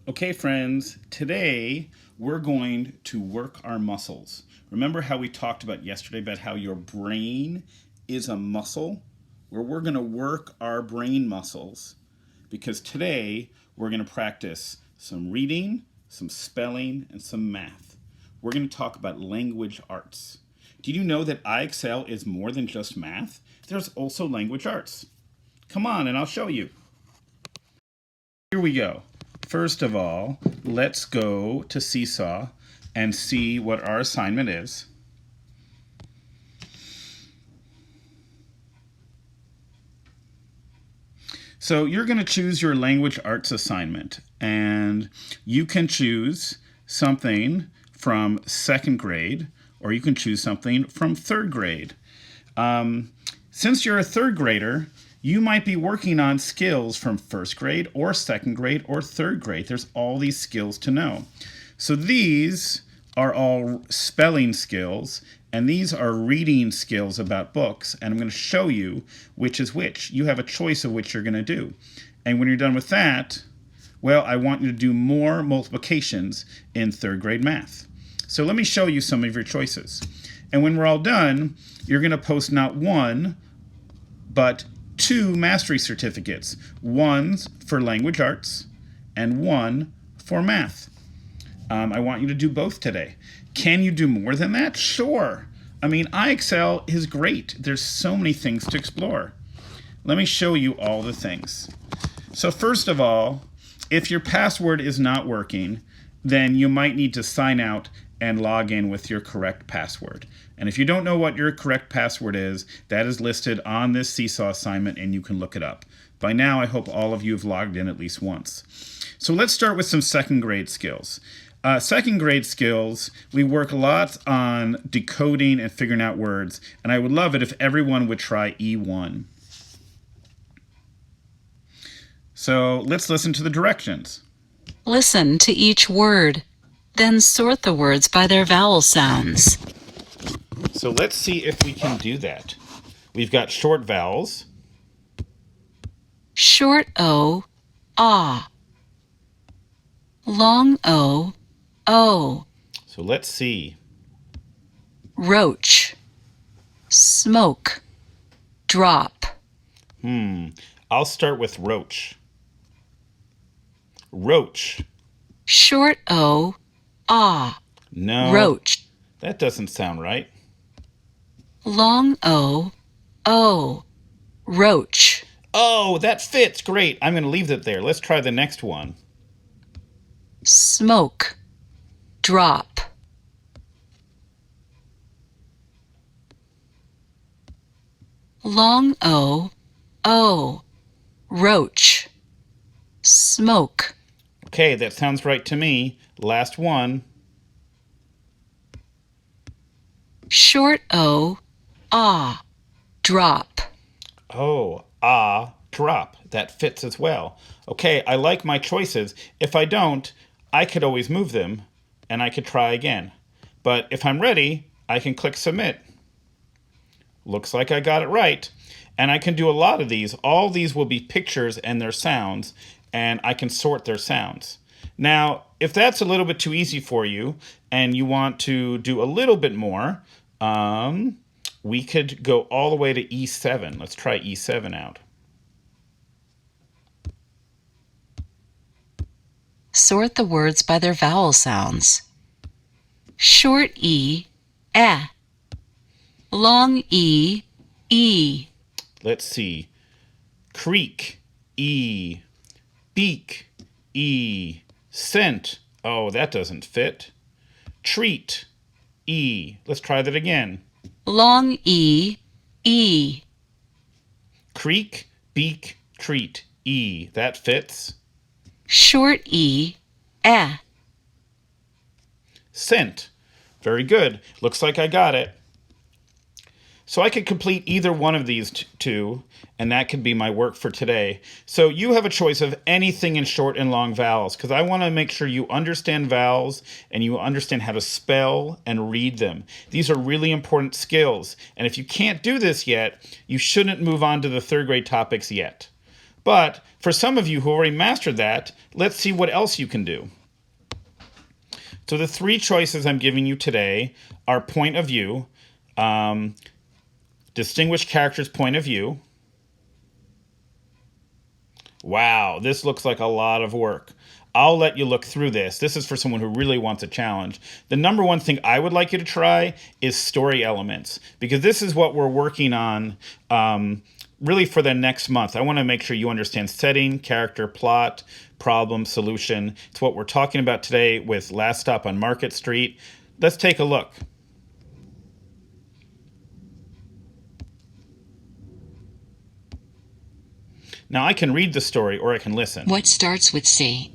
Okay, friends, today we're going to work our muscles. Remember how we talked about yesterday about how your brain is a muscle? Well, we're going to work our brain muscles because today we're going to practice some reading, some spelling, and some math. We're going to talk about language arts. Did you know that IXL is more than just math? There's also language arts. Come on, and I'll show you. Here we go. First of all, let's go to Seesaw and see what our assignment is. So you're going to choose your language arts assignment, and you can choose something from second grade, or you can choose something from third grade. Since you're a third grader, you might be working on skills from first grade or second grade or third grade. There's all these skills to know. So these are all spelling skills, and these are reading skills about books, and I'm going to show you which is which. You have a choice of which you're going to do. And when you're done with that, well, I want you to do more multiplications in third grade math. So let me show you some of your choices. And when we're all done, you're going to post not one, but two mastery certificates. One's for language arts and one for math. I want you to do both today. Can you do more than that? Sure. I mean, IXL is great. There's so many things to explore. Let me show you all the things. So first of all, if your password is not working, then you might need to sign out and log in with your correct password. And if you don't know what your correct password is, that is listed on this Seesaw assignment and you can look it up. By now, I hope all of you have logged in at least once. So let's start with some second grade skills. Second grade skills, we work a lot on decoding and figuring out words, and I would love it if everyone would try E1. So let's listen to the directions. Listen to each word, then sort the words by their vowel sounds. So let's see if we can do that. We've got short vowels. Short O, ah. Long O, O. So let's see. Roach, smoke, drop. I'll start with roach. Roach. Short O, ah. No. Roach. That doesn't sound right. Long O, O. Roach. Oh, that fits. Great. I'm going to leave it there. Let's try the next one. Smoke, drop. Long O, O. Roach, smoke. Okay, that sounds right to me. Last one. Short O, ah. Drop. Oh, ah, drop. That fits as well. Okay, I like my choices. If I don't, I could always move them, and I could try again. But if I'm ready, I can click submit. Looks like I got it right. And I can do a lot of these. All these will be pictures and their sounds, and I can sort their sounds. Now, if that's a little bit too easy for you, and you want to do a little bit more, we could go all the way to E7. Let's try E7 out. Sort the words by their vowel sounds. Short E, eh. Long E, E. Let's see. Creek, E. Beak, E. Scent, oh, that doesn't fit. Treat, E. Let's try that again. Long E, E. Creek, beak, treat, E. That fits. Short E, eh. Scent, very good. Looks like I got it. So I could complete either one of these two, and that could be my work for today. So you have a choice of anything in short and long vowels, because I want to make sure you understand vowels and you understand how to spell and read them. These are really important skills, and if you can't do this yet, you shouldn't move on to the third grade topics yet. But for some of you who already mastered that, let's see what else you can do. So the 3 choices I'm giving you today are point of view, distinguished character's point of view. Wow, this looks like a lot of work. I'll let you look through this. This is for someone who really wants a challenge. The number one thing I would like you to try is story elements, because this is what we're working on really for the next month. I want to make sure you understand setting, character, plot, problem, solution. It's what we're talking about today with Last Stop on Market Street. Let's take a look. Now I can read the story or I can listen. What starts with C?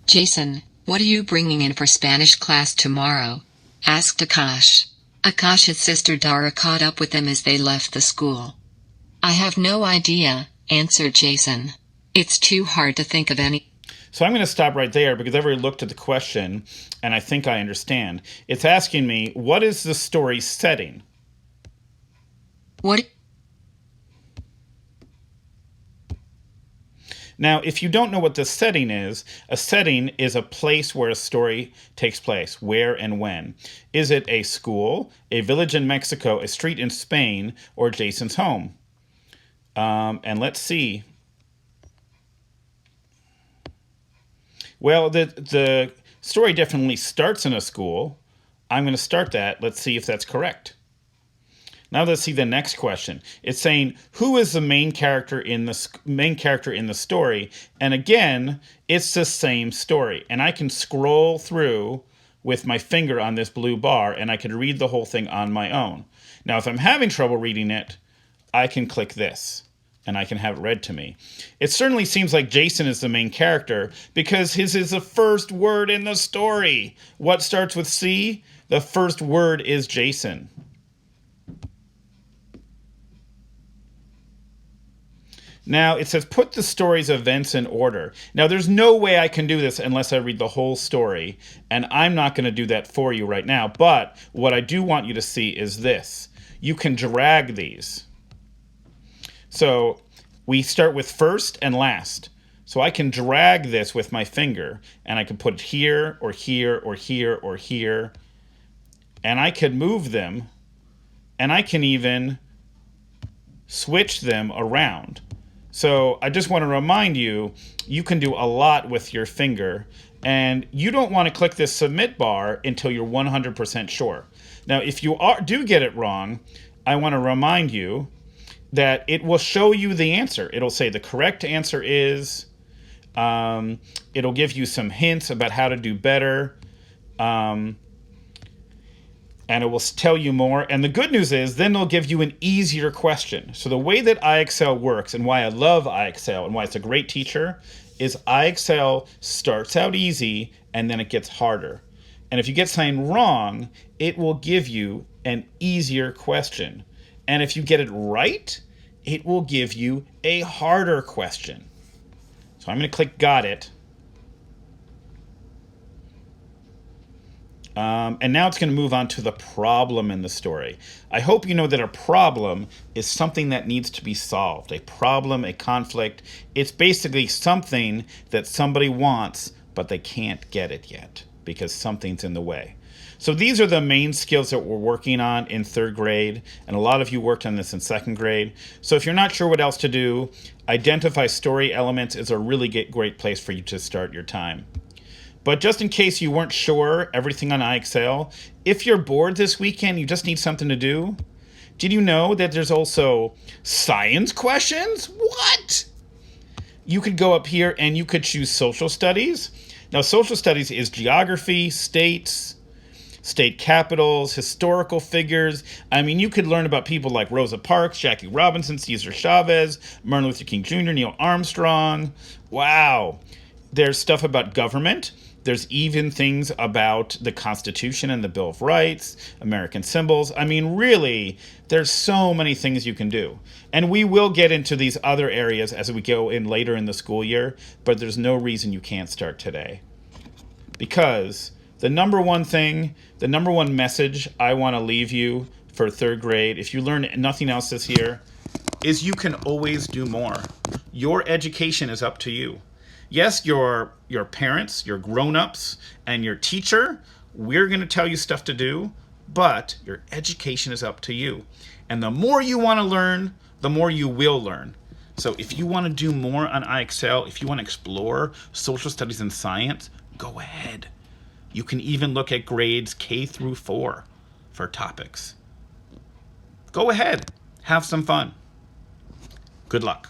Jason, what are you bringing in for Spanish class tomorrow? Asked Akash. Akash's sister Dara caught up with them as they left the school. I have no idea, answered Jason. It's too hard to think of any. So I'm going to stop right there because I've already looked at the question and I think I understand. It's asking me, what is the story setting? What? Now, if you don't know what the setting is, a setting is a place where a story takes place. Where and when. Is it a school, a village in Mexico, a street in Spain, or Jason's home? And let's see. Well, the story definitely starts in a school. I'm going to start that. Let's see if that's correct. Now let's see the next question. It's saying, who is the main character in the story? And again, it's the same story. And I can scroll through with my finger on this blue bar, and I can read the whole thing on my own. Now, if I'm having trouble reading it, I can click this, and I can have it read to me. It certainly seems like Jason is the main character because his is the first word in the story. What starts with C? The first word is Jason. Now, it says, put the story's events in order. Now, there's no way I can do this unless I read the whole story, and I'm not going to do that for you right now, but what I do want you to see is this. You can drag these. So, we start with first and last. So I can drag this with my finger, and I can put it here, or here, or here, or here, and I can move them, and I can even switch them around. So I just want to remind you, you can do a lot with your finger, and you don't want to click this submit bar until you're 100% sure. Now, if you do get it wrong, I want to remind you that it will show you the answer. It'll say the correct answer is, it'll give you some hints about how to do better, and it will tell you more. And the good news is then they'll give you an easier question. So the way that IXL works and why I love IXL and why it's a great teacher is IXL starts out easy and then it gets harder. And if you get something wrong, it will give you an easier question. And if you get it right, it will give you a harder question. So I'm going to click Got It. And now it's going to move on to the problem in the story. I hope you know that a problem is something that needs to be solved. A problem, a conflict. It's basically something that somebody wants, but they can't get it yet because something's in the way. So these are the main skills that we're working on in 3rd grade, and a lot of you worked on this in 2nd grade. So if you're not sure what else to do, identify story elements is a really great place for you to start your time. But just in case you weren't sure everything on IXL, if you're bored this weekend, you just need something to do. Did you know that there's also science questions? What? You could go up here and you could choose social studies. Now, social studies is geography, states, state capitals, historical figures. I mean, you could learn about people like Rosa Parks, Jackie Robinson, Cesar Chavez, Martin Luther King Jr., Neil Armstrong. Wow. There's stuff about government. There's even things about the Constitution and the Bill of Rights, American symbols. I mean, really, there's so many things you can do. And we will get into these other areas as we go in later in the school year, but there's no reason you can't start today. Because the number one thing, the number one message I want to leave you for 3rd grade, if you learn nothing else this year, is you can always do more. Your education is up to you. Yes, your parents, your grown-ups, and your teacher, we're going to tell you stuff to do, but your education is up to you. And the more you want to learn, the more you will learn. So if you want to do more on IXL, if you want to explore social studies and science, go ahead. You can even look at grades K through 4 for topics. Go ahead. Have some fun. Good luck.